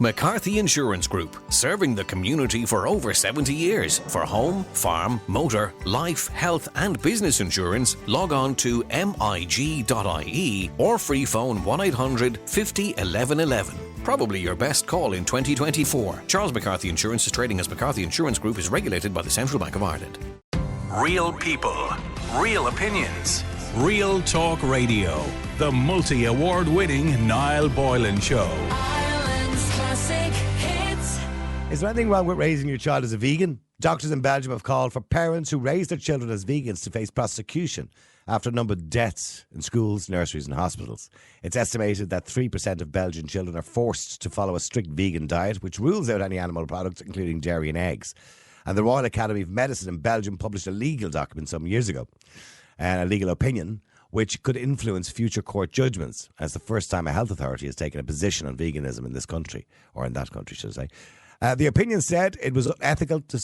McCarthy Insurance Group, serving the community for over 70 years. For home, farm, motor, life, health and business insurance, log on to mig.ie or free phone 1800 50 11 11. Probably your best call in 2024. Charles McCarthy Insurance is trading as McCarthy Insurance Group, is regulated by the Central Bank of Ireland. Real people, real opinions. Real Talk Radio. The multi-award winning Niall Boylan Show. Is there anything wrong with raising your child as a vegan? Doctors in Belgium have called for parents who raise their children as vegans to face prosecution after a number of deaths in schools, nurseries and hospitals. It's estimated that 3% of Belgian children are forced to follow a strict vegan diet, which rules out any animal products, including dairy and eggs. And the Royal Academy of Medicine in Belgium published a legal document some years ago, a legal opinion, which could influence future court judgments, as the first time a health authority has taken a position on veganism in this country, or in that country, should I say. The opinion said it was unethical to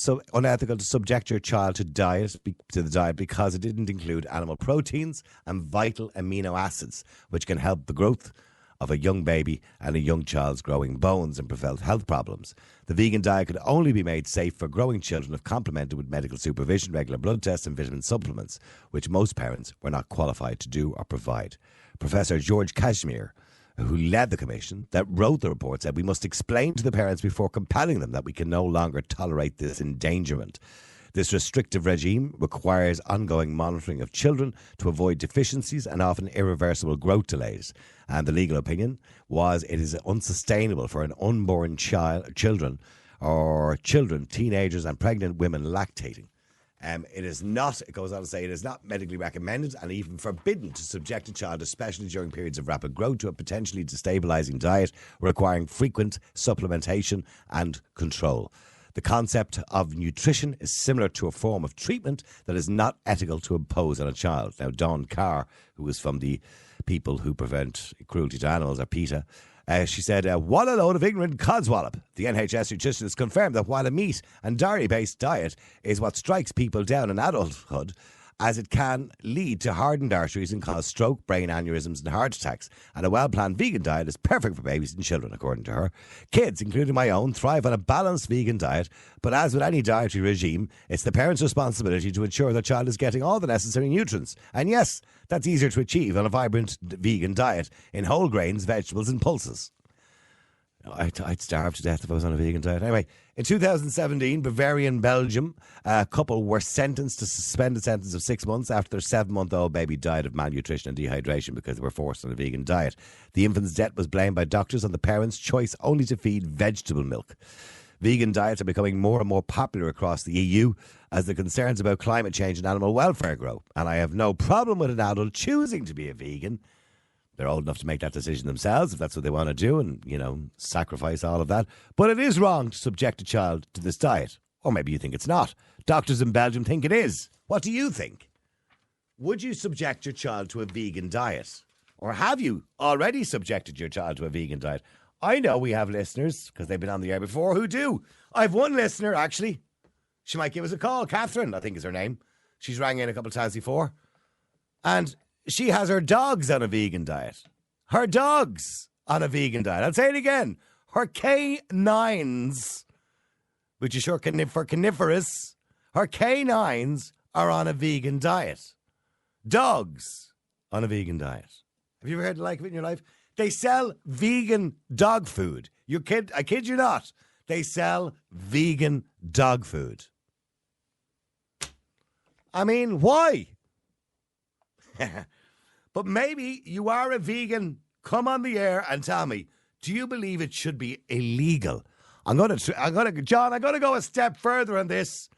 subject your child to the diet because it didn't include animal proteins and vital amino acids, which can help the growth of a young baby and a young child's growing bones and prevent health problems. The vegan diet could only be made safe for growing children if complemented with medical supervision, regular blood tests and vitamin supplements, which most parents were not qualified to do or provide. Professor George Kashmir, who led the commission that wrote the report, said we must explain to the parents before compelling them that we can no longer tolerate this endangerment. This restrictive regime requires ongoing monitoring of children to avoid deficiencies and often irreversible growth delays. And the legal opinion was it is unsustainable for an unborn children, teenagers and pregnant women lactating. It is not, it goes on to say, it is not medically recommended and even forbidden to subject a child, especially during periods of rapid growth, to a potentially destabilising diet requiring frequent supplementation and control. The concept of nutrition is similar to a form of treatment that is not ethical to impose on a child. Now, Dawn Carr, who is from the People Who Prevent Cruelty to Animals, or PETA, she said, what a load of ignorant codswallop. The NHS nutritionist confirmed that while a meat and dairy-based diet is what strikes people down in adulthood, as it can lead to hardened arteries and cause stroke, brain aneurysms and heart attacks. And a well-planned vegan diet is perfect for babies and children, according to her. Kids, including my own, thrive on a balanced vegan diet, but as with any dietary regime, it's the parent's responsibility to ensure their child is getting all the necessary nutrients. And yes, that's easier to achieve on a vibrant vegan diet in whole grains, vegetables and pulses. I'd starve to death if I was on a vegan diet. Anyway, in 2017, Bavarian, Belgium, a couple were sentenced to suspend a sentence of 6 months after their 7-month-old baby died of malnutrition and dehydration because they were forced on a vegan diet. The infant's death was blamed by doctors on the parents' choice only to feed vegetable milk. Vegan diets are becoming more and more popular across the EU as the concerns about climate change and animal welfare grow. And I have no problem with an adult choosing to be a vegan. They're old enough to make that decision themselves if that's what they want to do and, sacrifice all of that. But it is wrong to subject a child to this diet. Or maybe you think it's not. Doctors in Belgium think it is. What do you think? Would you subject your child to a vegan diet? Or have you already subjected your child to a vegan diet? I know we have listeners, because they've been on the air before, who do. I've one listener, actually. She might give us a call. Catherine, I think is her name. She's rang in a couple of times before. And she has her dogs on a vegan diet. Her dogs on a vegan diet. I'll say it again. Her canines, which is short for coniferous, her canines are on a vegan diet. Dogs on a vegan diet. Have you ever heard the like of it in your life? They sell vegan dog food. I kid you not. They sell vegan dog food. I mean, why? But maybe you are a vegan. Come on the air and tell me, do you believe it should be illegal? John, I'm gonna go a step further on this.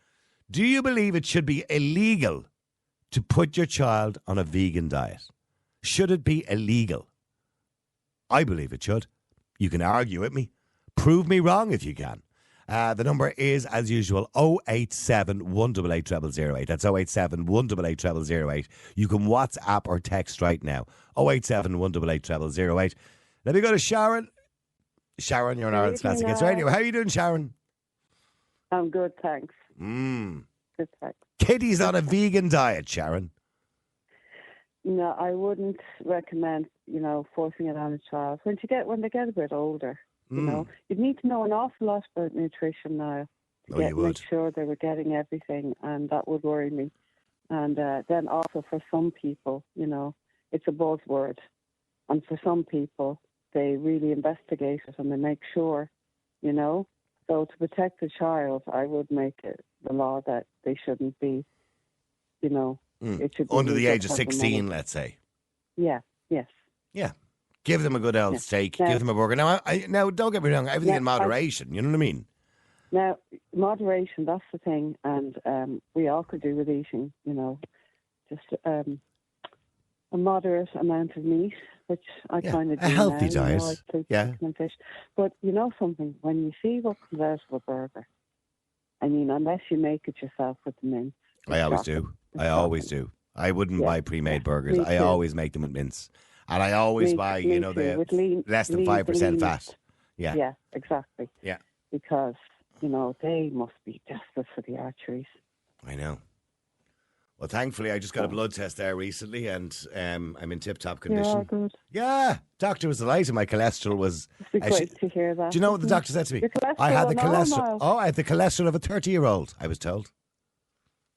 Do you believe it should be illegal to put your child on a vegan diet? Should it be illegal? I believe it should. You can argue with me. Prove me wrong if you can. The number is, as usual, 087 188 0008. That's 087 188 0008. You can WhatsApp or text right now. 087 188 0008. Let me go to Sharon. Sharon, you're on Ireland's Classic Hits Radio. How are you doing, Sharon? I'm good, thanks. Good, thanks. Kitty's on a vegan diet, Sharon. No, I wouldn't recommend, forcing it on a child. When they get a bit older. You know, you'd need to know an awful lot about nutrition now to you would. make sure they were getting everything, and that would worry me. And then also for some people, you know, it's a buzzword, and for some people, they really investigate it and they make sure, you know. So to protect the child, I would make it the law that they shouldn't be, you know, it should be Under the legal age of for the 16, money. let's say. Yeah, yes. Yeah. Give them a good old steak. Now- Give them a burger. Now, now, don't get me wrong. Everything Now, in moderation. You know what I mean? Now, moderation, that's the thing, and we all could do with eating, you know, just a moderate amount of meat, which I kind of do a healthy now, diet. You know, I take chicken and fish. But you know something, when you see what comes out of a burger, I mean, unless you make it yourself with the mince. I always do. I always do. I wouldn't buy pre-made burgers. Me I too. always make them with mince. And I always buy, Me you know, too. the With lean- less than lean- 5% the lean- fat. Yeah. Yeah, exactly. Yeah. Because, you know, they must be desperate for the arteries. I know. Well, thankfully, I just got a blood test there recently, and I'm in tip-top condition. Yeah, good. Yeah, doctor was delighted. My cholesterol was. It's great to hear that. Do you know what the doctor said to me? Your cholesterol I had the normal. cholesterol. Oh, I had the cholesterol of a 30-year-old. I was told.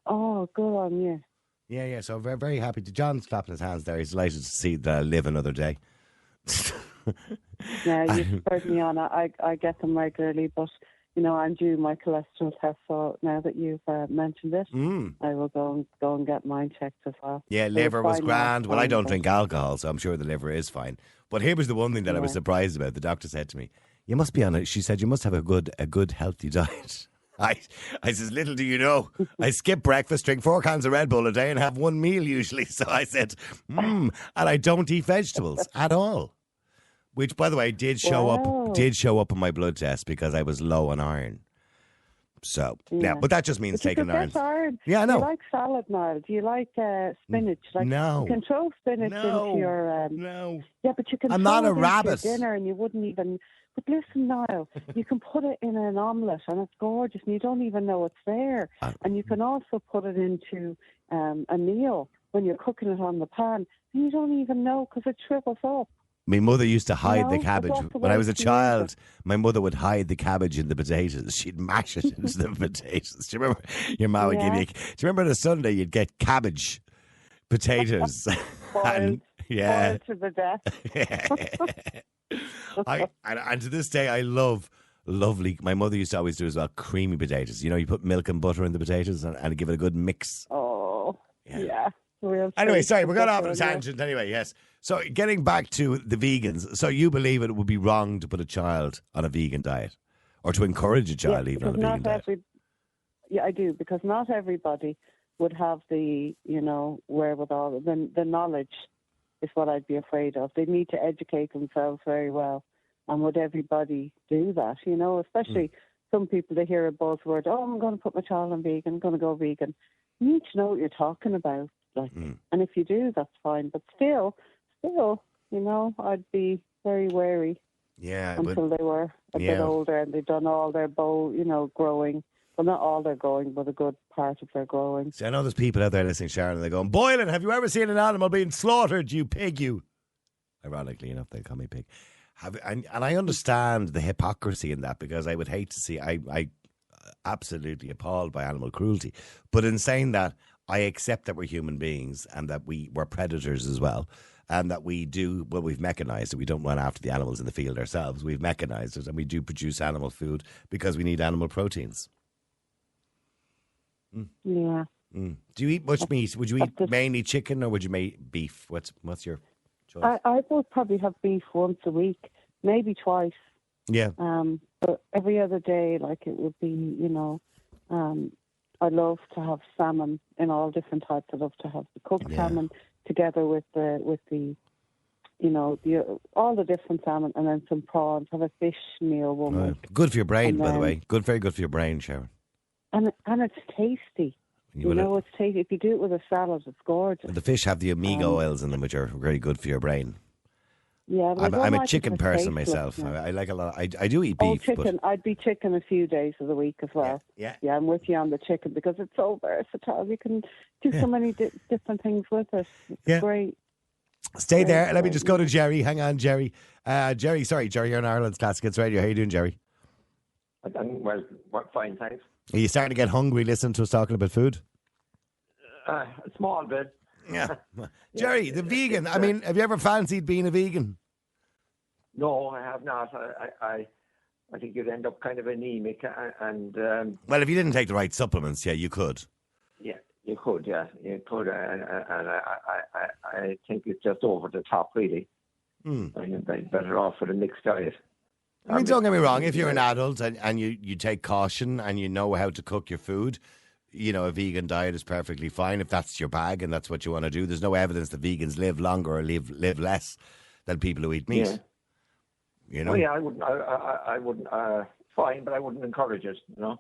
Oh, good on you. Yeah, yeah. So very, very happy. John's clapping his hands there. He's delighted to see that I live another day. Yeah, you spurred me on. I get them regularly, but you know I'm due my cholesterol test. So now that you've mentioned it, I will go and get mine checked as well. Yeah, So liver it's was fine grand. last Well, I time, don't but- drink alcohol, so I'm sure the liver is fine. But here was the one thing that I was surprised about. The doctor said to me, "You must be on it." She said, "You must have a good healthy diet." I says, little do you know, I skip breakfast, drink 4 cans of Red Bull a day and have one meal usually. So I said, and I don't eat vegetables at all. Which, by the way, did show up on my blood test because I was low on iron. So, yeah, but that just means But you taking could iron. get iron. Yeah, I know. Do you like salad, Niall? Do you like spinach? Like, No. You can throw spinach into your... No. Yeah, but you can I'm throw not it a into rabbit. your dinner and you wouldn't even... But listen, Niall, you can put it in an omelette and it's gorgeous and you don't even know it's there. And you can also put it into a meal when you're cooking it on the pan and you don't even know because it shrivels up. My mother used to hide the No, cabbage. that's the When I way was a to use child, my mother would hide the cabbage in the potatoes. She'd mash it into the potatoes. Do you remember your mom would give you... Do you remember on a Sunday you'd get cabbage, potatoes? Boiled to the death. And to this day, I love lovely... My mother used to always do as well, creamy potatoes. You know, you put milk and butter in the potatoes and give it a good mix. Oh, yeah. Real Anyway, treat sorry, to we got put off on a in there. tangent. Anyway, yes. So getting back to the vegans. So you believe it would be wrong to put a child on a vegan diet? Or to encourage a child even on a because vegan diet? Yeah, I do, because not everybody would have the, you know, wherewithal, the knowledge is what I'd be afraid of. They need to educate themselves very well. And would everybody do that, you know, especially some people, they hear a buzzword, oh, I'm going to put my child on vegan, I'm going to go vegan. You need to know what you're talking about. Like, and if you do, that's fine. But still, you know, I'd be very wary until they were a bit older and they'd done all their growing. Well, not all their growing, but a good part of their growing. See, I know there's people out there listening, Sharon, and they're going, Boylan, have you ever seen an animal being slaughtered, you pig, you? Ironically enough, they call me pig. And I understand the hypocrisy in that because I would hate to see, I absolutely appalled by animal cruelty. But in saying that, I accept that we're human beings and that we're predators as well. And that we've mechanized it. We don't run after the animals in the field ourselves. We've mechanized it and we do produce animal food because we need animal proteins. Yeah. Do you eat much meat? Would you eat mainly chicken or would you make beef? What's your choice? I would probably have beef once a week, maybe twice. Yeah. But every other day, like it would be, you know, I love to have salmon in all different types. I love to have the cooked salmon together with the you know, all the different salmon and then some prawns. Have a fish meal one week. Good for your brain, by the way. Very good for your brain, Sharon. And it's tasty. You know, it's tasty. If you do it with a salad, it's gorgeous. The fish have the omega oils in them, which are very good for your brain. Yeah, but I'm a chicken person myself. I like a lot. I do eat beef. Chicken. But... I'd be chicken a few days of the week as well. Yeah. I'm with you on the chicken because it's so versatile. You can do so many different things with it. It's great. Stay there. Let me just go to Jerry. Hang on, Jerry. Jerry, you're in Ireland's Classic Hits Radio. How you doing, Jerry? Well, fine, thanks. Are you starting to get hungry listening to us talking about food? A small bit. Yeah. Jerry, the vegan. I mean, have you ever fancied being a vegan? No, I have not. I think you'd end up kind of anemic and... well, if you didn't take the right supplements, yeah, you could. Yeah, you could, You could. And I think it's just over the top, really. I think they're better off with a mixed diet. I mean, don't get me wrong. If you're an adult and you take caution and you know how to cook your food, you know, a vegan diet is perfectly fine if that's your bag and that's what you want to do. There's no evidence that vegans live longer or live less than people who eat meat. Yeah. You know? Oh, yeah, I wouldn't, fine, but I wouldn't encourage it, you know.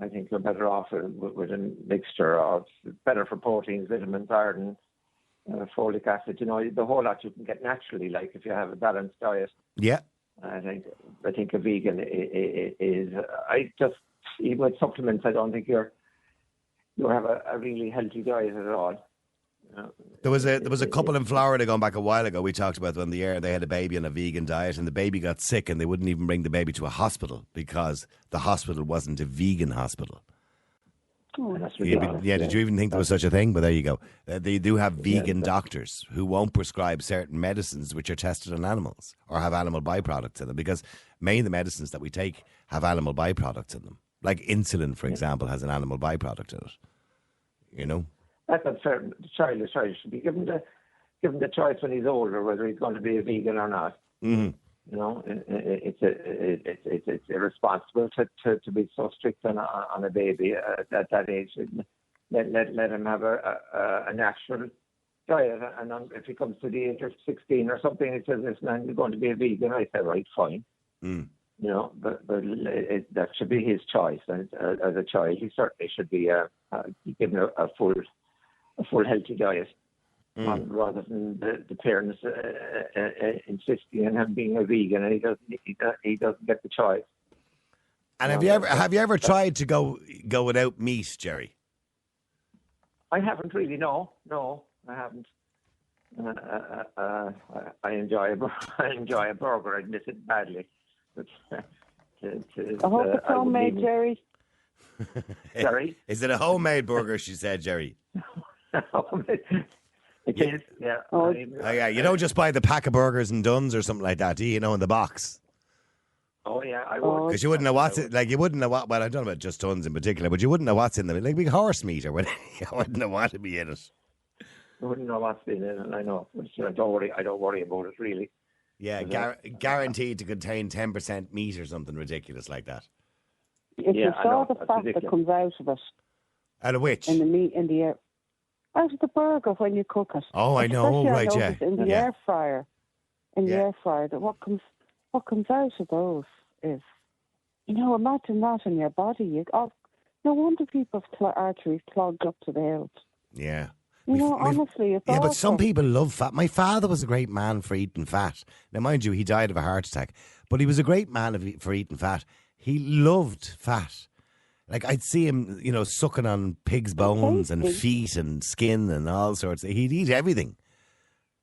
I think you're better off with a mixture of, better for proteins, vitamins, iron, folic acid, you know, the whole lot you can get naturally, like if you have a balanced diet. Yeah. I think a vegan is, even with supplements, I don't think you have a really healthy diet at all. There was a couple in Florida going back a while ago. We talked about when the air they had a baby on a vegan diet, and the baby got sick, and they wouldn't even bring the baby to a hospital because the hospital wasn't a vegan hospital. Oh, that's ridiculous. Yeah, did you even think there was such a thing? But there you go. They do have vegan doctors who won't prescribe certain medicines which are tested on animals or have animal byproducts in them, because many of the medicines that we take have animal byproducts in them. Like insulin, for example, has an animal byproduct in it. You know? That's fair. The child should be given the choice when he's older whether he's going to be a vegan or not. Mm-hmm. You know, it's irresponsible to be so strict on a baby at that age. Let him have a natural diet, and if he comes to the age of 16 or something, he says, "Listen, I'm going to be a vegan." I say, "Right, fine." You know, but that should be his choice. And as a child, he certainly should be given a full healthy diet. Rather than the parents insisting on him being a vegan, and he doesn't get the choice. And have you ever tried to go without meat, Jerry? I haven't really. No, I haven't. I enjoy a burger. I miss it badly. But, I hope it's homemade, Jerry. Jerry, is it a homemade burger? She said, Jerry. It is, yeah. Oh, yeah. You don't just buy the pack of burgers and Duns or something like that, do you? You know, in the box. Oh, yeah, I would. Because you wouldn't know what's it. Like, you wouldn't know what. Well, I don't know about just Duns in particular, but you wouldn't know what's in them. Like big horse meat or whatever. You wouldn't know what to be in it. I wouldn't know what's in it, and I know. But I don't worry about it really. Yeah, guaranteed to contain 10% meat or something ridiculous like that. If you saw the fat that comes out of it. Out of which? In the meat, in the air. Out of the burger when you cook it. Oh, I know, right, yeah. In the air fryer. The air fryer, that what comes out of those is, you know, imagine that in your body. No wonder people's arteries clogged up to the hilt. Yeah. You know, honestly, it's awful. But some people love fat. My father was a great man for eating fat. Now, mind you, he died of a heart attack, but he was a great man for eating fat. He loved fat. Like, I'd see him, you know, sucking on pig's bones and feet and skin and all sorts. He'd eat everything.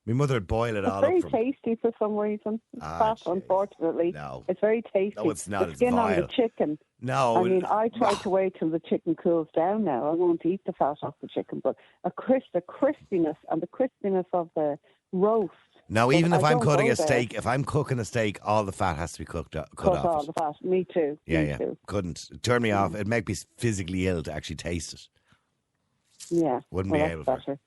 My mother would boil it all up. It's very tasty for some reason. Fat, unfortunately. No. It's very tasty. No, it's not. The skin on the chicken. No. I mean, I try to wait till the chicken cools down now. I won't eat the fat off the chicken, but the crispiness and the crispiness of the roast. No, even if I'm cutting a steak, if I'm cooking a steak, all the fat has to be cut off. All the fat. Me too. Yeah. Too. Couldn't. Turn me off. It'd make me physically ill to actually taste it. Yeah. Wouldn't be able to.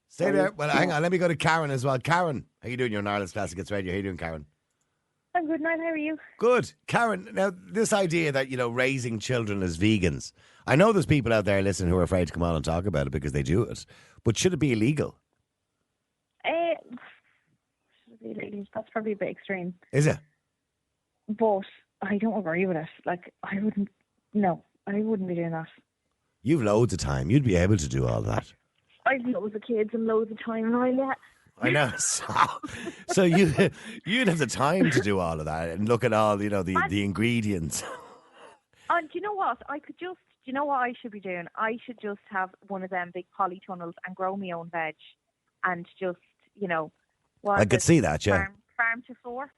Stay there. Well, hang on. Let me go to Karen as well. Karen, how you doing? You're in Ireland's Classic Hits Radio. How you doing, Karen? I'm good, Niall. How are you? Good. Karen, now, this idea that, you know, raising children as vegans, I know there's people out there listening who are afraid to come on and talk about it because they do it, but should it be illegal? That's probably a bit extreme. Is it? But I don't agree with it. Like, I wouldn't be doing that. You've loads of time. You'd be able to do all that. I've loads of kids and loads of time and all that. I know. So you'd have the time to do all of that and look at all, you know, the ingredients. And do you know what? Do you know what I should be doing? I should just have one of them big polytunnels and grow my own veg and just, you know, Was I could it see that, yeah. Farm to Fork?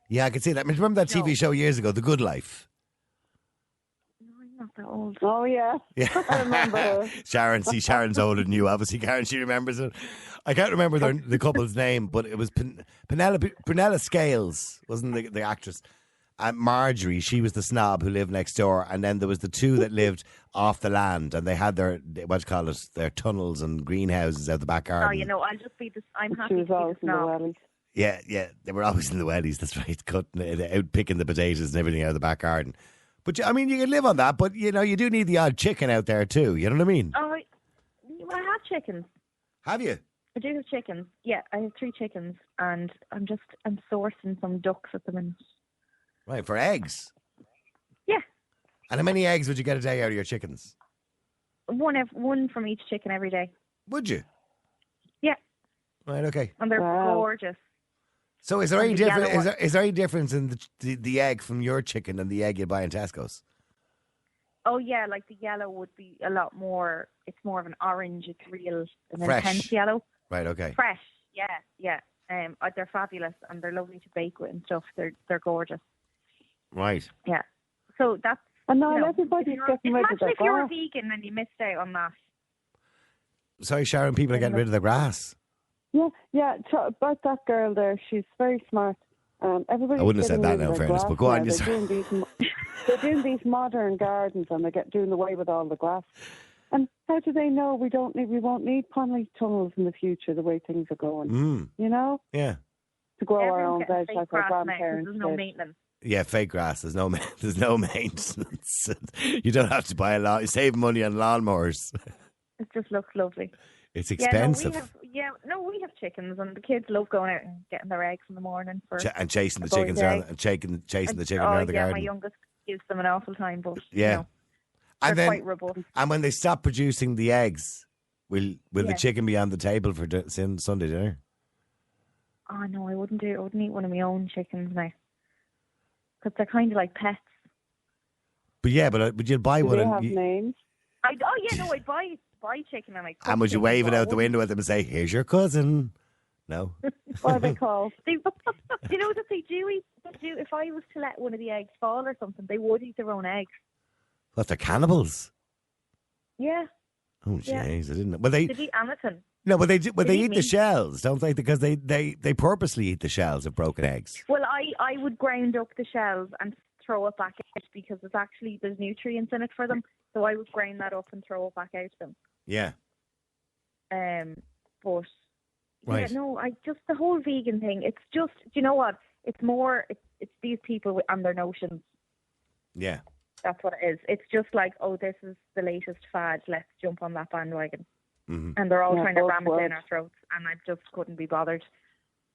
Yeah, I could see that. I mean, remember that No. TV show years ago, The Good Life? No, I'm not that old. Oh, yeah. Yeah. I remember her. Sharon's older than you, obviously. Karen, she remembers it. I can't remember the couple's name, but it was Prunella Scales, wasn't the actress? And Marjorie, she was the snob who lived next door. And then there was the two that lived off the land, and they had their, what do you call it, their tunnels and greenhouses out the back garden. Oh, you know, I'll just be this. I'm She happy to was be the always in the snob. wellies. Yeah, they were always in the wellies, that's right, cutting it out, picking the potatoes and everything out of the back garden. But, I mean, you can live on that, but, you know, you do need the odd chicken out there too, you know what I mean? Oh, I have chickens. Have you? I do have chickens. Yeah, I have 3 chickens, and I'm sourcing some ducks at the minute. Right, for eggs. Yeah, And how many eggs would you get a day out of your chickens? one from each chicken every day. Would you? Yeah, Right, okay. and they're Wow. gorgeous. So is there any And the difference? yellow Is there any difference in the egg from your chicken and the egg you buy in Tesco's? Oh yeah, like the yellow would be a lot more. It's more of an orange. It's real, an Fresh. intense yellow. Right, okay. Fresh. Yeah. They're fabulous and they're lovely to bake with and stuff. They're gorgeous. Right. Yeah. So that's. And now you know, everybody's if getting rid of imagine their if you were grass. vegan and you missed out on that. Sorry, Sharon, people are getting rid of the grass. Yeah. About that girl there, she's very smart. Everybody's I wouldn't have said getting that rid now, of in their fairness, grass but go on, now. you They're doing these modern gardens, and they're doing away with all the grass. And how do they know we won't need Connolly tunnels in the future the way things are going? You know, Yeah. to grow our Everyone's own getting veg fake like our grass now 'cause grandparents there's no did. maintenance. Yeah, fake grass. There's no there's no maintenance. You don't have to buy a lot. You save money on lawnmowers. It just looks lovely. It's expensive. We have chickens, and the kids love going out and getting their eggs in the morning for And chasing the a good chickens day. around and chasing the chicken around the yeah, garden. my youngest gives them an awful time, but Yeah. you know, And they're then quite robust. and when they stop producing the eggs, will the Yeah. chicken be on the table for Sunday dinner? Oh no, I wouldn't eat one of my own chickens now, because they're kind of like pets. But yeah, but you'd buy Do one they and have names? I'd buy chicken and I. and would you wave it out the window at them and say, "Here's your cousin"? No. What are they called? You know that they do eat. If I was to let one of the eggs fall or something, they would eat their own eggs. What, they're cannibals? Yeah, Oh, Yeah. jeez, I didn't know. Well, they they'd eat anything. no, but they do, but They they eat eat the meat. shells, don't they? Because they purposely eat the shells of broken eggs. Well, I would grind up the shells and throw it back out because there's nutrients in it for them. So I would grind that up and throw it back out to them. Yeah. But Right. yeah, no, the whole vegan thing. It's just, do you know what? It's more. It's these people and their notions. Yeah. That's what it is. It's just like, oh, this is the latest fad. Let's jump on that bandwagon. Mm-hmm. And they're all Yeah, trying to both ram it worlds. down our throats, and I just couldn't be bothered.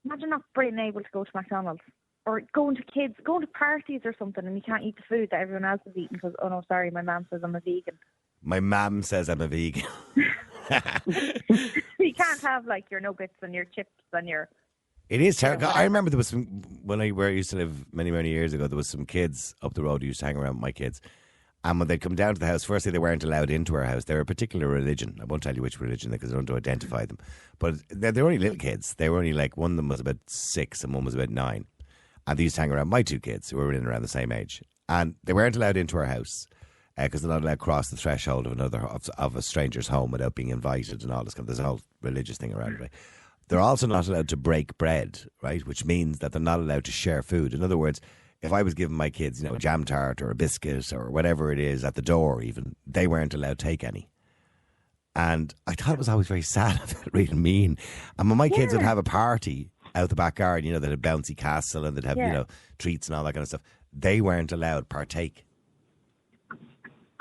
Imagine not being able to go to McDonald's or going to parties or something, and you can't eat the food that everyone else is eating because, oh no, sorry, my mum says I'm a vegan. My mum says I'm a vegan. You can't have like your nuggets and your chips and your. It is terrible. whatever. I remember there was some when I used to live many years ago. There was some kids up the road who used to hang around with my kids, and when they'd come down to the house, firstly they weren't allowed into our house. They were a particular religion. I won't tell you which religion because I don't want to identify them. But they're only little kids. They were only like one of them was about 6 and one was about 9, and they used to hang around my 2 kids who were in around the same age, and they weren't allowed into our house. Because they're not allowed to cross the threshold of a stranger's home without being invited and all this kind of. There's a whole religious thing around it. Right? They're also not allowed to break bread, right? Which means that they're not allowed to share food. In other words, if I was giving my kids, a jam tart or a biscuit or whatever it is at the door, even they weren't allowed to take any. And I thought it was always very sad. I felt really mean. And when my kids would have a party out the back garden, they'd have bouncy castle and they'd have treats and all that kind of stuff. They weren't allowed to partake.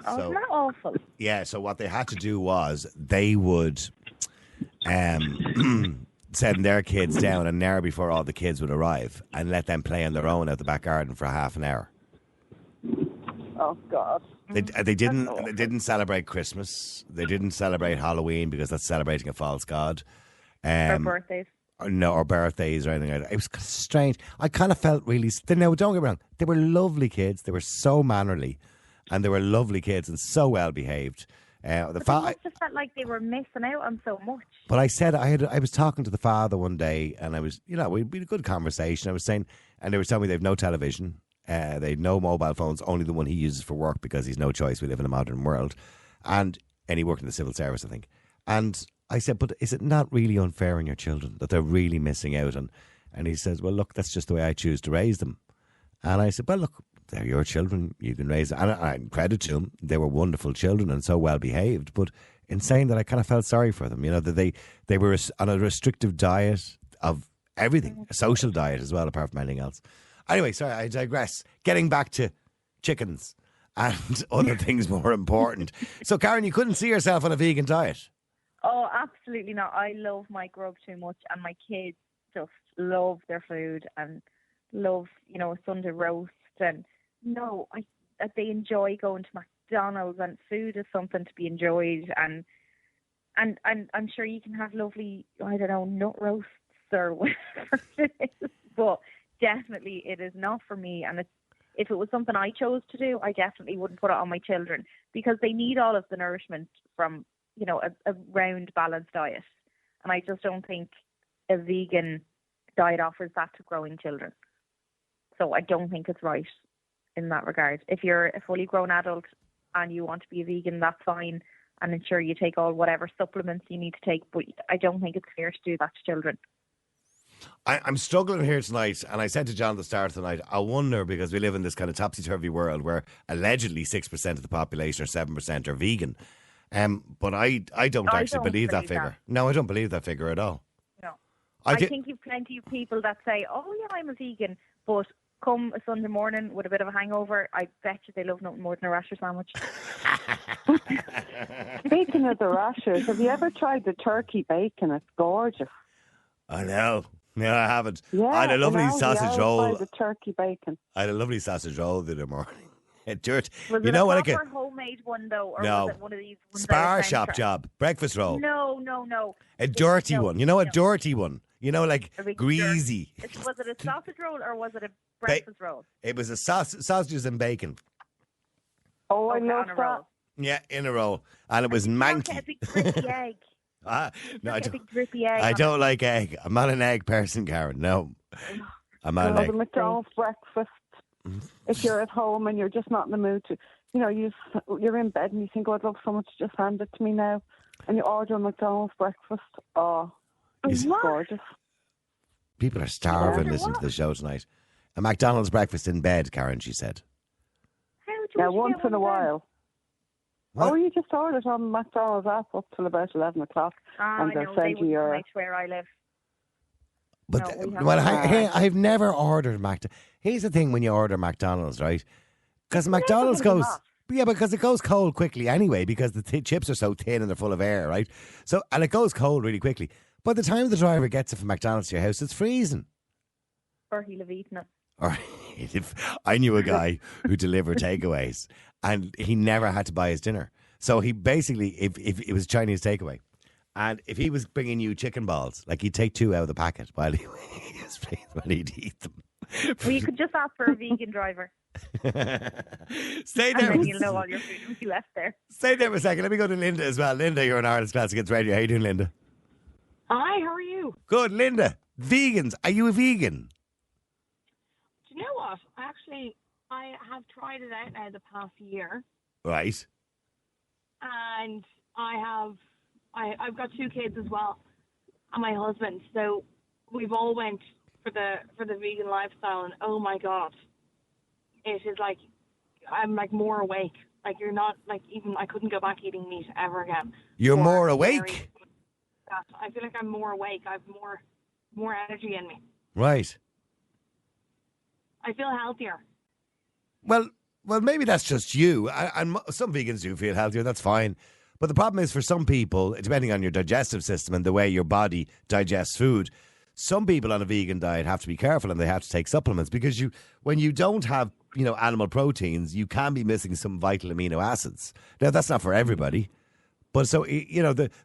Oh, So- isn't that awful? Yeah, so what they had to do was they would send their kids down an hour before all the kids would arrive and let them play on their own out the back garden for half an hour. Oh God. They didn't celebrate Christmas. They didn't celebrate Halloween because that's celebrating a false god. Or birthdays. Or birthdays or anything like that. It was strange. I kind of felt really... No, don't get me wrong. They were lovely kids. They were so mannerly. And they were lovely kids and so well behaved. The But they must have felt like they were missing out on so much. But I said I was talking to the father one day, and I was, we had a good conversation. I was saying, and they were telling me they've no television, they've no mobile phones, only the one he uses for work because he's no choice. We live in a modern world, and he worked in the civil service, I think. And I said, but is it not really unfair on your children that they're really missing out? And he says, well, look, that's just the way I choose to raise them. And I said, well, look, they're your children. You can raise them. And I credit to them. They were wonderful children and so well behaved. But in saying that, I kind of felt sorry for them. That they were on a restrictive diet of everything, a social diet as well, apart from anything else. Anyway, sorry, I digress. Getting back to chickens and other things more important. So, Karen, you couldn't see yourself on a vegan diet? Oh, absolutely not. I love my grub too much, and my kids just love their food and love, a Sunday roast. And they enjoy going to McDonald's, and food is something to be enjoyed. And I'm sure you can have lovely, nut roasts or whatever it is, but definitely it is not for me. And if it was something I chose to do, I definitely wouldn't put it on my children, because they need all of the nourishment from, a round, balanced diet. And I just don't think a vegan diet offers that to growing children. So I don't think it's right in that regard. If you're a fully grown adult and you want to be a vegan, that's fine. And ensure you take all whatever supplements you need to take. But I don't think it's fair to do that to children. I'm struggling here tonight, and I said to John at the start tonight, I wonder, because we live in this kind of topsy-turvy world where allegedly 6% of the population or 7% are vegan. But I don't actually believe that figure. No, I don't believe that figure at all. No. I think you've plenty of people that say, oh yeah, I'm a vegan, but come a Sunday morning with a bit of a hangover, I bet you they love nothing more than a rasher sandwich. Speaking of the rashers, have you ever tried the turkey bacon? It's gorgeous. I know. No, I haven't. Yeah, I had a lovely sausage roll. The turkey bacon. I had a lovely sausage roll the other morning. Was it a proper homemade one though, or was it one of these ones Spar shop job breakfast roll? No. A dirty one. Dirty one. Like greasy. Was it a sausage roll or was it a breakfast roll? It was a sausages and bacon. Oh, I love that. Roll. Yeah, in a roll, and it was manky. A big drippy egg. No, I don't. Big drippy egg. I don't like egg. I'm not an egg person, Karen. No, I'm not an egg. The McDonald's breakfast. If you're at home and you're just not in the mood to, you're in bed and you think, oh, I'd love someone to just hand it to me now, and you order a McDonald's breakfast. Oh, it's gorgeous. People are starving listening to the show tonight. A McDonald's breakfast in bed, Karen, she said. Yeah, once in a while. What? Oh, you just order it on McDonald's app up till about 11 o'clock. And they'll send you your... where I live. But I've never ordered McDonald's. Here's the thing when you order McDonald's, right? Because McDonald's goes... Yeah, because it goes cold quickly anyway, because the chips are so thin and they're full of air, right? So, and it goes cold really quickly. By the time the driver gets it from McDonald's to your house, it's freezing. Or he'll have eaten it. Or I knew a guy who delivered takeaways, and he never had to buy his dinner. So he basically, if it was Chinese takeaway, and if he was bringing you chicken balls, like he'd take 2 out of the packet while he'd eat them. Well, you could just ask for a vegan driver. Stay there. And then you'll know all your food will be left there. Stay there for a second. Let me go to Linda as well. Linda, you're on Ireland's Classic Hits Radio. How you doing, Linda? Hi, how are you? Good, Linda. Vegans. Are you a vegan? Do you know what? I have tried it out now the past year. Right. And I've got 2 kids as well, and my husband. So we've all went for the vegan lifestyle, and oh my God, it is like I'm like more awake. Like you're not like even I couldn't go back eating meat ever again. You're more awake. I feel like I'm more awake. I have more energy in me. Right. I feel healthier. Well, maybe that's just you. And some vegans do feel healthier. That's fine. But the problem is for some people, depending on your digestive system and the way your body digests food, some people on a vegan diet have to be careful and they have to take supplements because when you don't have, animal proteins, you can be missing some vital amino acids. Now, that's not for everybody. But so,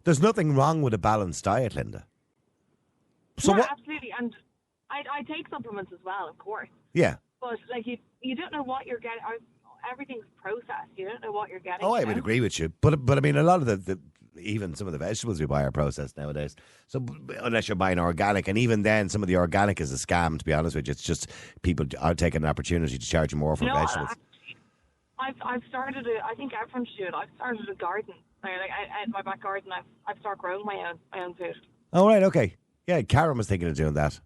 there's nothing wrong with a balanced diet, Linda. So yeah, absolutely. And I take supplements as well, of course. Yeah. But, like, you don't know what you're getting. everything's processed. You don't know what you're getting. Oh, I you would know? agree with you. But I mean, a lot of the even some of the vegetables we buy are processed nowadays. So unless you're buying organic, and even then, some of the organic is a scam. To be honest with you, it's just people are taking an opportunity to charge you more for vegetables. I've started. I think everyone should. I've started a garden. In my back garden, I've started growing my own food. Oh right, okay, yeah. Karen was thinking of doing that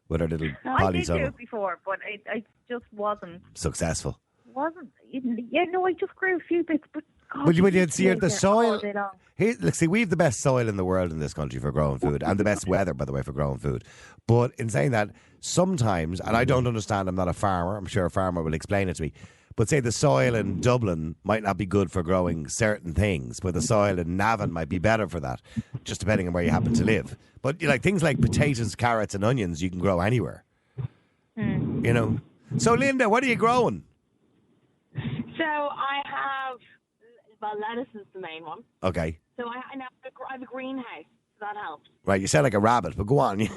with her little I did do polytunnel. it before, but I just wasn't. Successful. Yeah, no, I just grew a few bits, but God, But you you would see just the take it soil. all day long. Here, look, see, we have the best soil in the world in this country for growing food, and the best weather, by the way, for growing food. But in saying that, sometimes, and I don't understand, I'm not a farmer. I'm sure a farmer will explain it to me. But say the soil in Dublin might not be good for growing certain things, but the soil in Navan might be better for that, just depending on where you happen to live. But like things like potatoes, carrots, and onions, you can grow anywhere. You know. So, Linda, what are you growing? So I have, lettuce is the main one. Okay. So I have a greenhouse, so that helps. Right, you sound like a rabbit, but go on.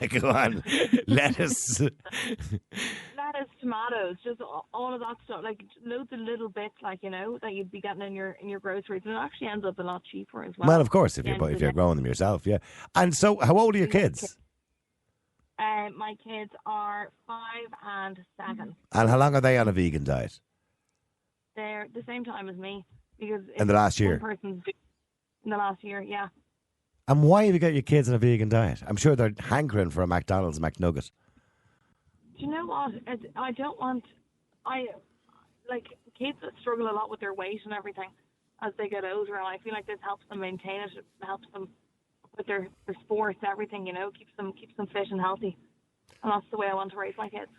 Go on. Lettuce. Lettuce, tomatoes, just all of that stuff, like loads of little bits, like, you know, that you'd be getting in your groceries, and it actually ends up a lot cheaper as well. Well, of course, if you're growing them yourself, yeah. And so, how old are your kids? My kids are 5 and 7. And how long are they on a vegan diet? They're the same time as me, because In the last year? In the last year, yeah. And why have you got your kids on a vegan diet? I'm sure they're hankering for a McDonald's McNugget. Do you know what? I don't want... kids that struggle a lot with their weight and everything as they get older, and I feel like this helps them maintain it. It helps them with their sports, everything, you know, keeps them fit and healthy. And that's the way I want to raise my kids.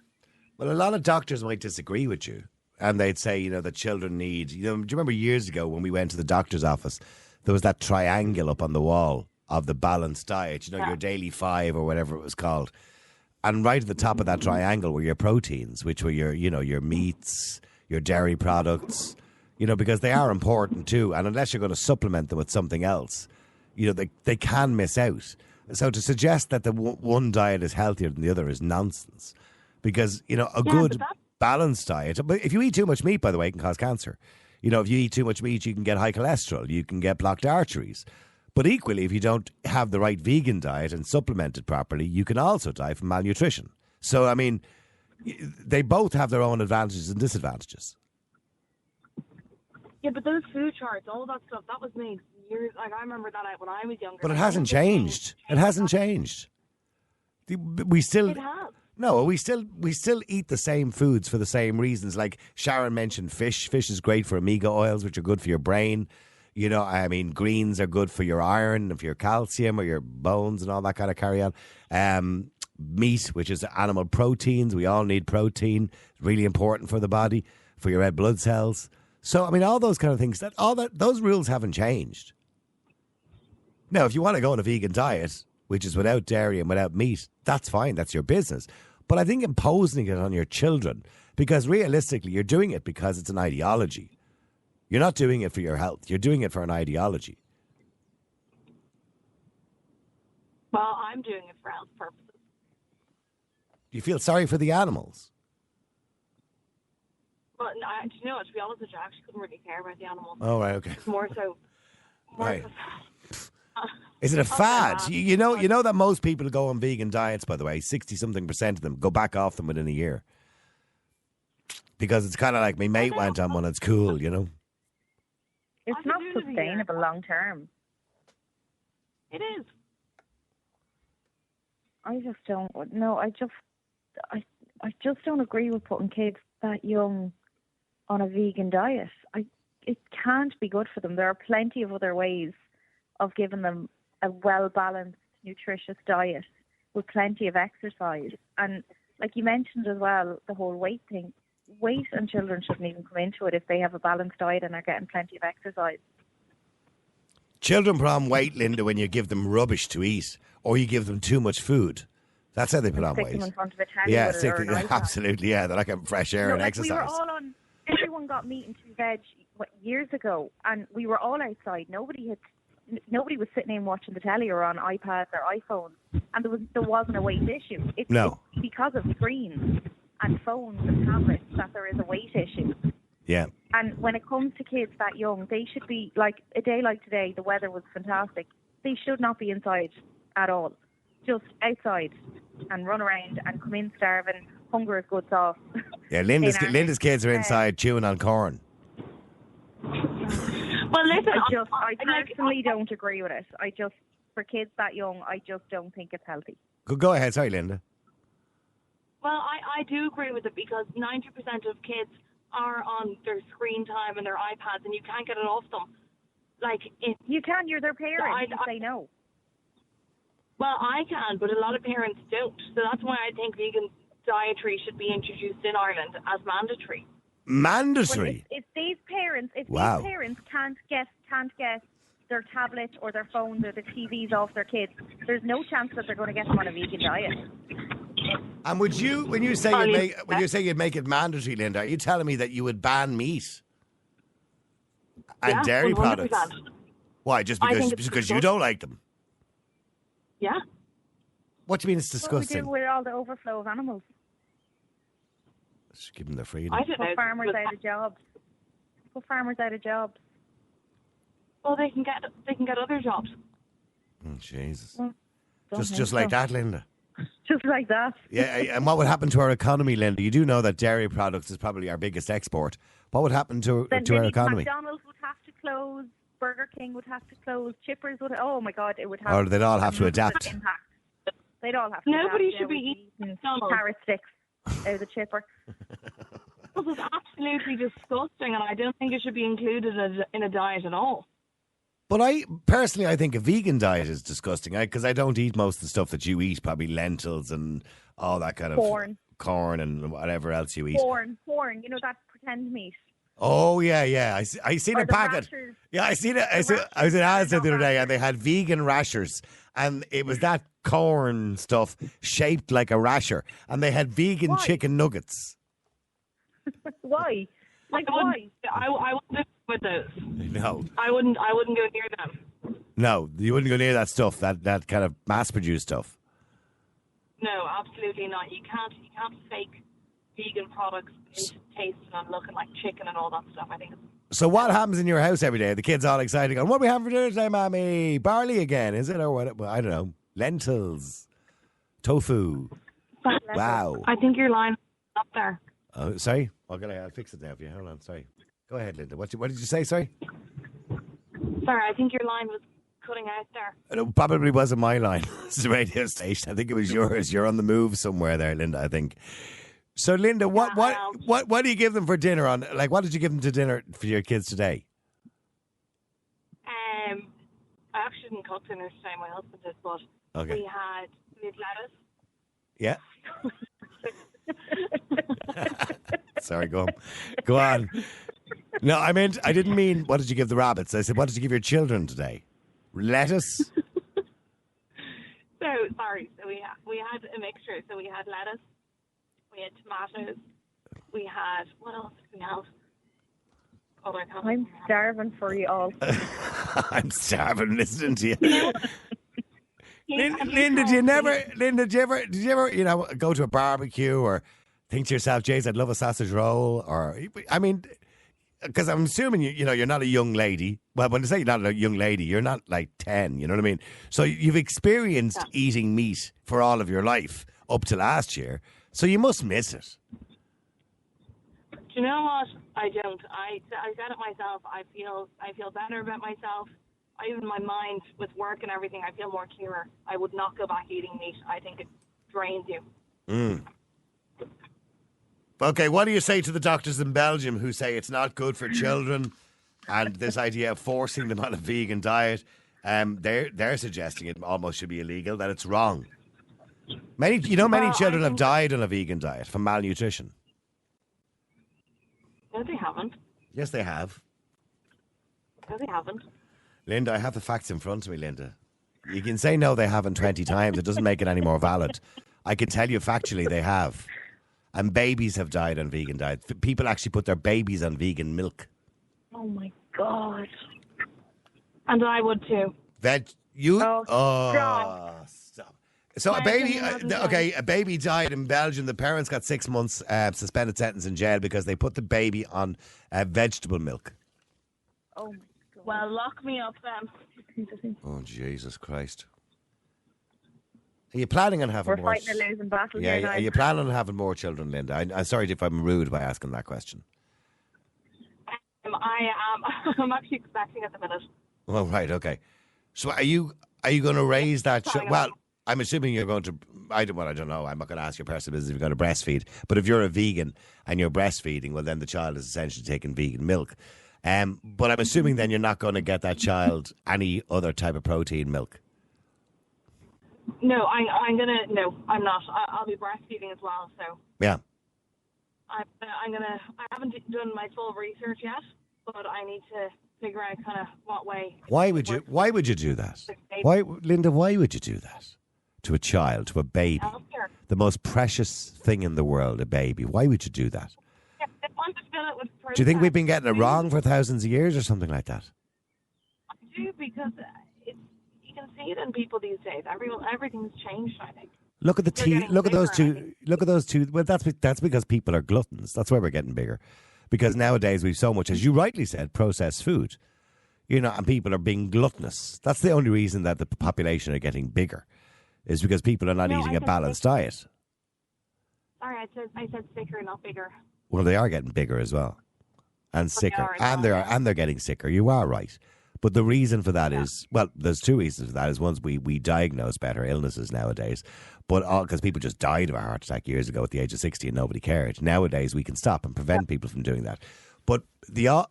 Well, a lot of doctors might disagree with you. And they'd say, you know, that children need... You know, do you remember years ago when we went to the doctor's office, there was that triangle up on the wall of the balanced diet, you know, your Daily 5 or whatever it was called. And right at the top of that triangle were your proteins, which were your meats, your dairy products, you know, because they are important too. And unless you're going to supplement them with something else, you know, they can miss out. So to suggest that the one diet is healthier than the other is nonsense. Because, you know, a good balanced diet, but if you eat too much meat, by the way, it can cause cancer. You know, if you eat too much meat, you can get high cholesterol, you can get blocked arteries. But equally, if you don't have the right vegan diet and supplement it properly, you can also die from malnutrition. So, I mean, they both have their own advantages and disadvantages. Yeah, but those food charts, all that stuff, that was made years... Like, I remember that when I was younger. But it hasn't changed. It hasn't changed. We still... It has. No, we still eat the same foods for the same reasons. Like Sharon mentioned fish. Fish is great for omega oils, which are good for your brain. You know, I mean, greens are good for your iron and for your calcium or your bones and all that kind of carry on. Meat, which is animal proteins. We all need protein. It's really important for the body, for your red blood cells. So, I mean, all those kind of things, those rules haven't changed. Now, if you want to go on a vegan diet, which is without dairy and without meat, that's fine. That's your business. But I think imposing it on your children, because realistically, you're doing it because it's an ideology. You're not doing it for your health. You're doing it for an ideology. Well, I'm doing it for health purposes. Do you feel sorry for the animals? Well, no, you know, to be honest with you, I actually couldn't really care about the animals. Oh, right, okay. More so. Right. Is it a fad? You know that most people go on vegan diets, by the way, 60-something% of them go back off them within a year. Because it's kind of like my mate went on one, it's cool, you know? It's not sustainable long term. It is. I just don't. No, I just don't agree with putting kids that young on a vegan diet. It can't be good for them. There are plenty of other ways of giving them a well-balanced, nutritious diet with plenty of exercise. And like you mentioned as well, the whole weight thing. Weight and children shouldn't even come into it if they have a balanced diet and are getting plenty of exercise. Children put on weight, Linda, when you give them rubbish to eat or you give them too much food. That's how they put on weight. Stick them in front of a telly Yeah, with it or an iPad. absolutely. Yeah, they're like getting fresh air and exercise. We were all on. Everyone got meat and two veg years ago, and we were all outside. Nobody was sitting in watching the telly or on iPads or iPhones, and there wasn't a weight issue. It's because of screens and phones and tablets that there is a weight issue. Yeah. And when it comes to kids that young, they should be, like, a day like today, the weather was fantastic. They should not be inside at all. Just outside and run around and come in starving. Hunger is good sauce. Yeah, Linda's kids are inside chewing on corn. Well, listen, I personally don't agree with it. For kids that young, I just don't think it's healthy. Go ahead. Sorry, Linda. Well, I do agree with it because 90% of kids are on their screen time and their iPads, and you can't get it off them. You can. You're their parent. You say no. Well, I can, but a lot of parents don't. So that's why I think vegan dietary should be introduced in Ireland as mandatory. Mandatory? Well, if these parents can't get their tablet or their phones or the TVs off their kids, there's no chance that they're going to get them on a vegan diet. And when you say you'd make it mandatory, Linda, are you telling me that you would ban meat and dairy 100%. products? Why? Just because you don't like them? Yeah. What do you mean it's disgusting? What we do with all the overflow of animals? Just give them their freedom. I don't know. Put farmers out of jobs. Well, they can get other jobs. Oh, Jesus. Well, just like that, Linda. Just like that. Yeah, and what would happen to our economy, Linda? You do know that dairy products is probably our biggest export. What would happen to our economy? McDonald's would have to close. Burger King would have to close. Chippers would. Oh my God, it would have. Or they'd all have to adapt. Impact. They'd all have to. Nobody adapt. should be eating McDonald's. Carrot sticks out of the chipper. This is absolutely disgusting, and I don't think it should be included in a diet at all. But I think a vegan diet is disgusting because I don't eat most of the stuff that you eat, probably lentils and all that kind of corn and whatever else you eat. Corn, you know, that pretend meat. Oh yeah. I seen a packet. Rashers. Yeah, I seen it. I was in Asda the other day, and they had vegan rashers, and it was that corn stuff shaped like a rasher, and they had vegan chicken nuggets. Why? Why? I wouldn't do with those. No, I wouldn't go near them. No, you wouldn't go near that stuff. That kind of mass-produced stuff. No, absolutely not. You can't fake vegan products into tasting and looking like chicken and all that stuff. I think. So what happens in your house every day? The kids all excited, going, "What are we having for dinner today, Mommy? Barley again, is it, or what? I don't know. Lentils, tofu. Wow. I think your line is up there. Oh, sorry. I'll fix it now for you. Hold on. Sorry. Go ahead, Linda. What did you say? Sorry. Sorry, I think your line was cutting out there. It probably wasn't my line. It's the radio station. I think it was yours. You're on the move somewhere there, Linda, I think. So, Linda, what do you give them for dinner on? Like, what did you give them to dinner for your kids today? I actually didn't cook dinner today. My husband did, but we had lettuce. Yeah. Sorry, go on. No, I didn't mean what did you give the rabbits? I said, what did you give your children today? Lettuce? So we had a mixture. So we had lettuce, we had tomatoes, we had, what else did we have? Oh, I'm starving for you all. I'm starving listening to you. Linda, did you ever, go to a barbecue or think to yourself, "Jeez, I'd love a sausage roll"? Or, I mean, because I'm assuming you're not a young lady. Well, when I say you're not a young lady, you're not like 10. You know what I mean? So you've experienced eating meat for all of your life up to last year. So you must miss it. Do you know what? I don't. I said it myself. I feel better about myself. Even my mind with work and everything, I feel more clearer. I would not go back eating meat. I think it drains you. Okay, what do you say to the doctors in Belgium who say it's not good for children and this idea of forcing them on a vegan diet? They're suggesting it almost should be illegal, that it's wrong. Many children have died on a vegan diet from malnutrition. No, they haven't. Yes, they have. No, they haven't. Linda, I have the facts in front of me, Linda. You can say no, they haven't 20 times. It doesn't make it any more valid. I can tell you factually they have. And babies have died on vegan diet. People actually put their babies on vegan milk. Oh, my God. And I would too. Stop. So My a baby, opinion hasn't okay, a baby died in Belgium. The parents got 6 months suspended sentence in jail because they put the baby on vegetable milk. Oh my God. Well, lock me up then. Oh, Jesus Christ. Are you planning on having We're more? fighting a losing battle Yeah, here yeah. now. Are you planning on having more children, Linda? I'm sorry if I'm rude by asking that question. I am. I'm actually expecting at the minute. Oh, right, okay. So are you going to raise that child? Sorry, Well, I'm assuming you're going to. I don't know. I'm not going to ask your personal business if you're going to breastfeed. But if you're a vegan and you're breastfeeding, well, then the child is essentially taking vegan milk. But I'm assuming then you're not going to get that child any other type of protein milk. No, I'm gonna. No, I'm not. I'll be breastfeeding as well. So Yeah. I'm gonna. I haven't done my full research yet, but I need to figure out kind of what way. Why would you do that? Why, Linda? Why would you do that to a child, to a baby, Healthcare. the most precious thing in the world, a baby? Why would you do that? Yeah, I want to fill it with Do you think we've been processed getting it food. wrong for thousands of years or something like that? I do, because you can see it in people these days. Everything's changed, I think. Look at the They're tea. getting Look at those bigger, I two. think. Look at those two. Well, that's because people are gluttons. That's why we're getting bigger. Because nowadays we've so much, as you rightly said, processed food. You know, and people are being gluttonous. That's the only reason that the population are getting bigger, is because people are not No, eating I a said balanced diet. Sorry, I said sicker, not bigger. Well, they are getting bigger as well, and sicker, are as and well, they're getting sicker. You are right, but the reason for that is, well, there's two reasons for that. Is one, we diagnose better illnesses nowadays, but because people just died of a heart attack years ago at the age of 60 and nobody cared. Nowadays we can stop and prevent people from doing that. But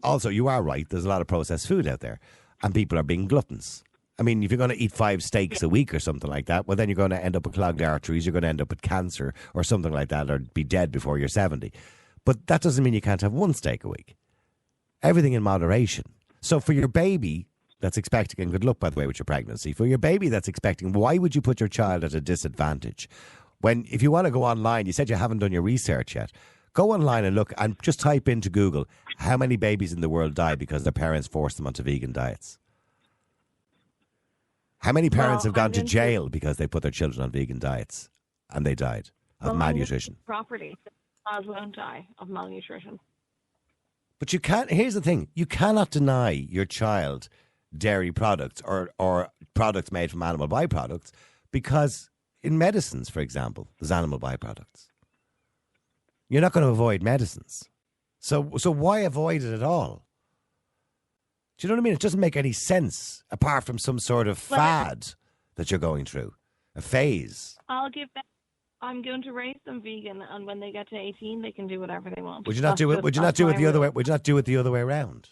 also, you are right. There's a lot of processed food out there, and people are being gluttons. I mean, if you're going to eat 5 steaks a week or something like that, well, then you're going to end up with clogged arteries. You're going to end up with cancer or something like that, or be dead before you're 70. But that doesn't mean you can't have 1 steak a week. Everything in moderation. So for your baby that's expecting, and good luck, by the way, with your pregnancy, for your baby that's expecting, why would you put your child at a disadvantage? When, if you want to go online, you said you haven't done your research yet. Go online and look, and just type into Google how many babies in the world die because their parents forced them onto vegan diets. How many parents have gone to jail because they put their children on vegan diets and they died of malnutrition? Property, as won't die of malnutrition. But you can't. Here's the thing: you cannot deny your child dairy products or products made from animal byproducts, because in medicines, for example, there's animal byproducts. You're not going to avoid medicines, so why avoid it at all? Do you know what I mean? It doesn't make any sense apart from some sort of fad that you're going through, a phase. I'll give them. I'm going to raise them vegan, and when they get to 18, they can do whatever they want. Would you not do it? Would you not do it the other way? Would you not do it the other way around?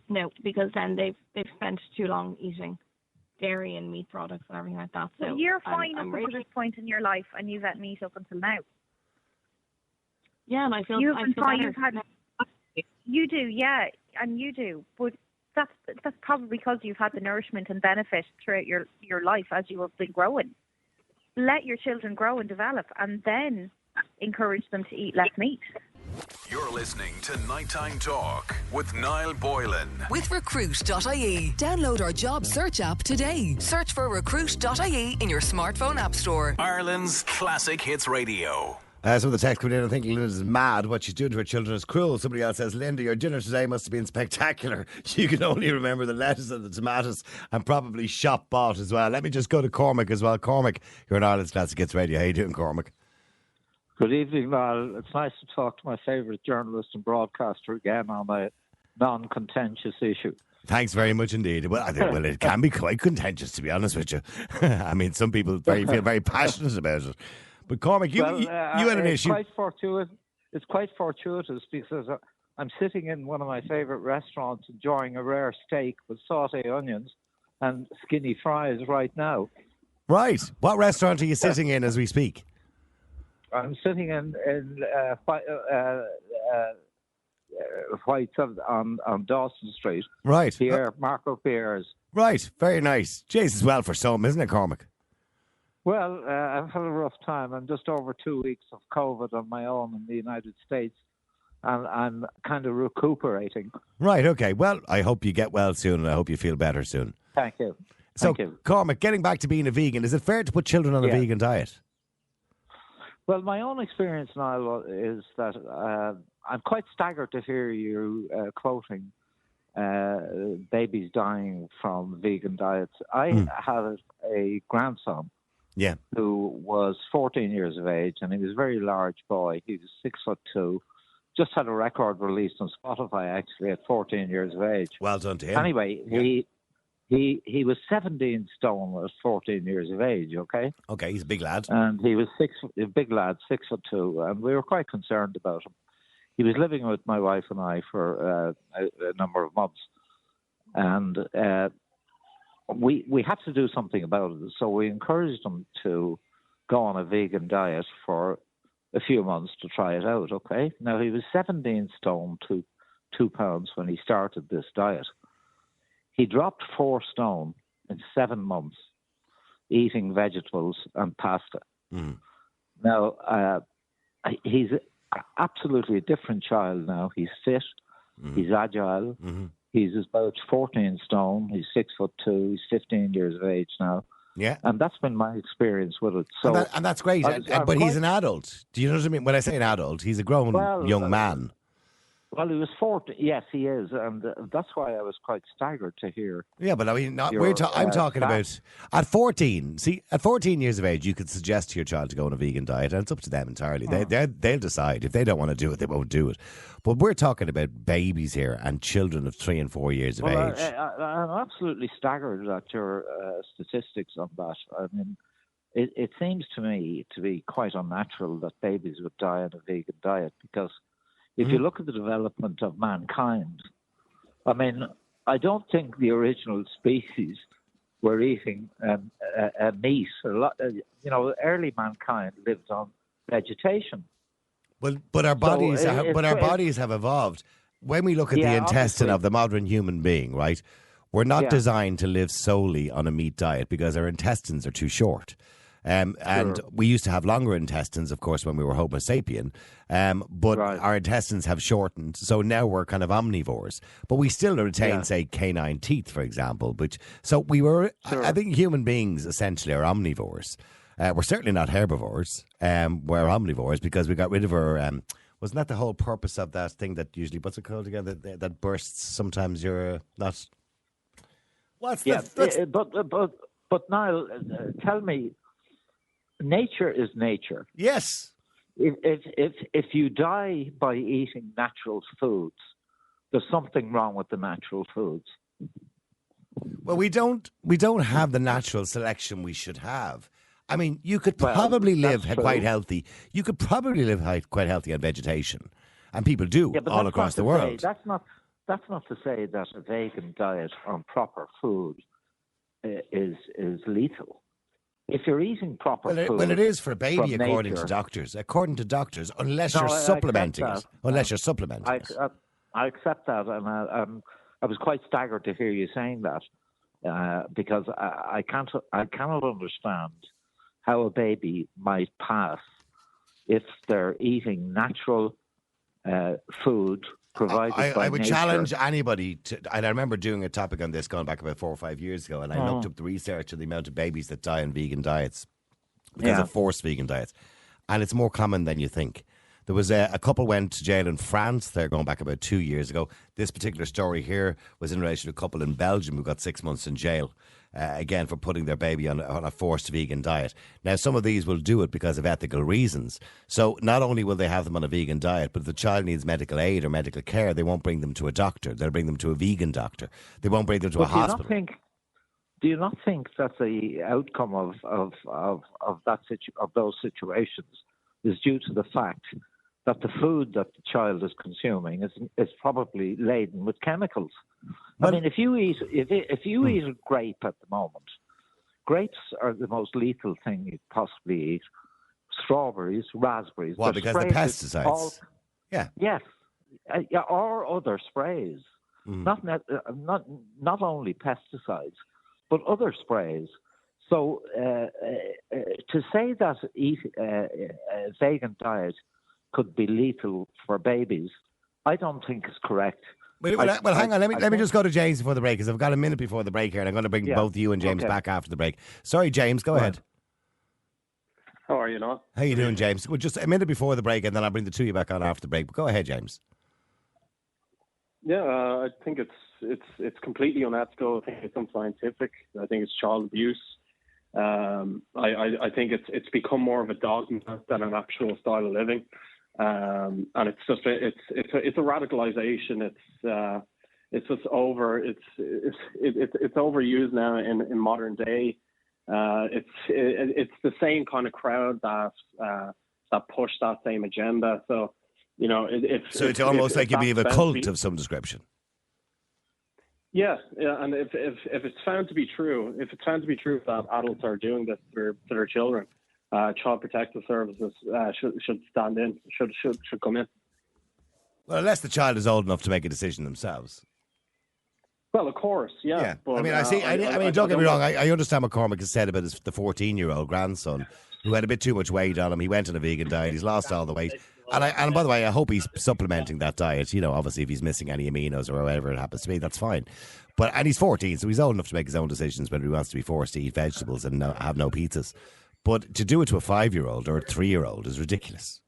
No, because then they've spent too long eating dairy and meat products and everything like that. So Well, you're fine I'm up until this point in your life, and you've had meat up until now. Yeah, and I feel You've I been feel fine. better. You've had. You do, yeah, and you do, but that's probably because you've had the nourishment and benefit throughout your life as you have been growing. Let your children grow and develop, and then encourage them to eat less meat. You're listening to Nighttime Talk with Niall Boylan. With Recruit.ie. Download our job search app today. Search for Recruit.ie in your smartphone app store. Ireland's classic hits radio. Some of the text coming in, I think Linda's mad. What she's doing to her children is cruel. Somebody else says, Linda, your dinner today must have been spectacular. You can only remember the lettuce and the tomatoes, and probably shop bought as well. Let me just go to Cormac as well. Cormac, you're in Ireland's Classic Hits Radio. How you doing, Cormac? Good evening, Niall. It's nice to talk to my favourite journalist and broadcaster again on a non-contentious issue. Thanks very much indeed. Well, I think, it can be quite contentious, to be honest with you. I mean, some people feel very passionate about it. But Cormac, you had an issue. It's quite fortuitous because I'm sitting in one of my favourite restaurants enjoying a rare steak with sauté onions and skinny fries right now. Right. What restaurant are you sitting in as we speak? I'm sitting in White's on Dawson Street. Right. Marco Pierre's. Right. Very nice. Jesus, well for some, isn't it, Cormac? Well, I've had a rough time. I'm just over 2 weeks of COVID on my own in the United States, and I'm kind of recuperating. Right, okay. Well, I hope you get well soon, and I hope you feel better soon. Thank you. So, Thank you. Cormac, getting back to being a vegan, is it fair to put children on a vegan diet? Well, my own experience, Niall, is that I'm quite staggered to hear you quoting babies dying from vegan diets. I had a grandson who was 14 years of age, and he was a very large boy. He was 6'2", just had a record released on Spotify, actually, at 14 years of age. Well done to him. Anyway, he was 17 stone at 14 years of age, okay? Okay, he's a big lad. And he was a big lad, 6'2", and we were quite concerned about him. He was living with my wife and I for a number of months, and we had to do something about it. So we encouraged him to go on a vegan diet for a few months to try it out, okay? Now, he was 17 stone to 2 pounds when he started this diet. He dropped 4 stone in 7 months eating vegetables and pasta. Now, he's absolutely a different child now. He's fit, he's agile, he's about 14 stone, he's 6'2", he's 15 years of age now. Yeah. And that's been my experience with it. So, and that's great. But he's an adult. Do you know what I mean? When I say an adult, he's a grown young man. Well, he was 40. Yes, he is, and that's why I was quite staggered to hear. Yeah, but I mean, I'm talking about at 14. See, at 14 years of age, you could suggest to your child to go on a vegan diet, and it's up to them entirely. They'll decide. If they don't want to do it, they won't do it. But we're talking about babies here and children of 3 and 4 years of age. I'm absolutely staggered at your statistics on that. I mean, it seems to me to be quite unnatural that babies would die on a vegan diet, because if you look at the development of mankind, I mean, I don't think the original species were eating meat. Early mankind lived on vegetation. Well, but our bodies, bodies have evolved. When we look at the intestine of the modern human being, right, we're not designed to live solely on a meat diet because our intestines are too short. And we used to have longer intestines, of course, when we were Homo sapien. But our intestines have shortened, so now we're kind of omnivores. But we still retain, say, canine teeth, for example. So we were. I think human beings essentially are omnivores. We're certainly not herbivores. We're omnivores because we got rid of our. Wasn't that the whole purpose of that thing that usually, what's it called again? That bursts. Sometimes you're not. What's But Niall, tell me. Nature is nature. Yes. If you die by eating natural foods, there's something wrong with the natural foods. Well, we don't have the natural selection we should have. I mean, you could probably live quite healthy. You could probably live quite healthy on vegetation, and people do all across the world. That's not to say that a vegan diet on proper food is lethal. If you're eating proper food... Well, it is for a baby, according to doctors. According to doctors, unless you're supplementing it. Unless you're supplementing it. I accept that, and I was quite staggered to hear you saying that, because I cannot understand how a baby might pass if they're eating natural food provided by nature. I would challenge anybody to, and I remember doing a topic on this going back about 4 or 5 years ago, and I looked up the research of the amount of babies that die on vegan diets because of forced vegan diets, and it's more common than you think. There was a couple went to jail in France. They're going back about 2 years ago. This particular story here was in relation to a couple in Belgium who got 6 months in jail, again, for putting their baby on a forced vegan diet. Now, some of these will do it because of ethical reasons. So not only will they have them on a vegan diet, but if the child needs medical aid or medical care, they won't bring them to a doctor. They'll bring them to a vegan doctor. They won't bring them to a hospital. Do you not think that the outcome of those situations is due to the fact that the food that the child is consuming is probably laden with chemicals? I mean, if you eat a grape at the moment, grapes are the most lethal thing you could possibly eat. Strawberries, raspberries. Well, because the pesticides. Yes, or other sprays. Not only pesticides, but other sprays. So to say that a vegan diet could be lethal for babies, I don't think is correct. Well, hang on. Let me just go to James before the break, because I've got a minute before the break here, and I'm going to bring both you and James back after the break. Sorry, James, go ahead. How are you, Noel? How you doing, James? Well, just a minute before the break, and then I'll bring the two of you back on after the break. But go ahead, James. Yeah, I think it's completely unethical. I think it's unscientific. I think it's child abuse. I think it's become more of a dogma than an actual style of living, and it's just it's a radicalization. It's just it's overused now in modern day. It's the same kind of crowd that push that same agenda. So, you know, it's almost like you'd be of a cult of some description. Yeah, and if it's found to be true, that adults are doing this to their children, Child Protective Services should stand in, should come in. Well, unless the child is old enough to make a decision themselves. Well, of course, yeah. But, I mean, don't get me wrong. I understand what Cormac has said about the 14-year-old grandson who had a bit too much weight on him. He went on a vegan diet. He's lost all the weight. And by the way, I hope he's supplementing that diet. You know, obviously, if he's missing any aminos or whatever it happens to be, that's fine. And he's 14, so he's old enough to make his own decisions whether he wants to be forced to eat vegetables and have no pizzas. But to do it to a 5-year-old or a 3-year-old is ridiculous.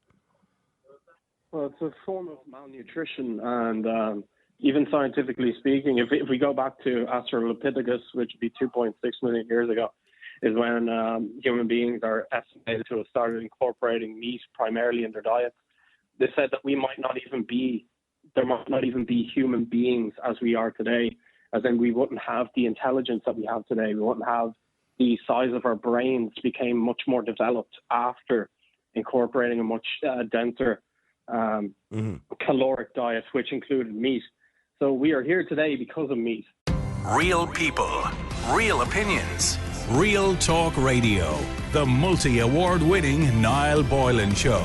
Well, it's a form of malnutrition, and even scientifically speaking, if we go back to Australopithecus, which would be 2.6 million years ago, is when human beings are estimated to have started incorporating meat primarily in their diets. They said that there might not even be human beings as we are today, as in we wouldn't have the intelligence that we have today. We wouldn't have the size of our brains became much more developed after incorporating a much denser caloric diet, which included meat. So we are here today because of meat. Real people, real opinions, Real Talk Radio, the multi-award winning Niall Boylan Show.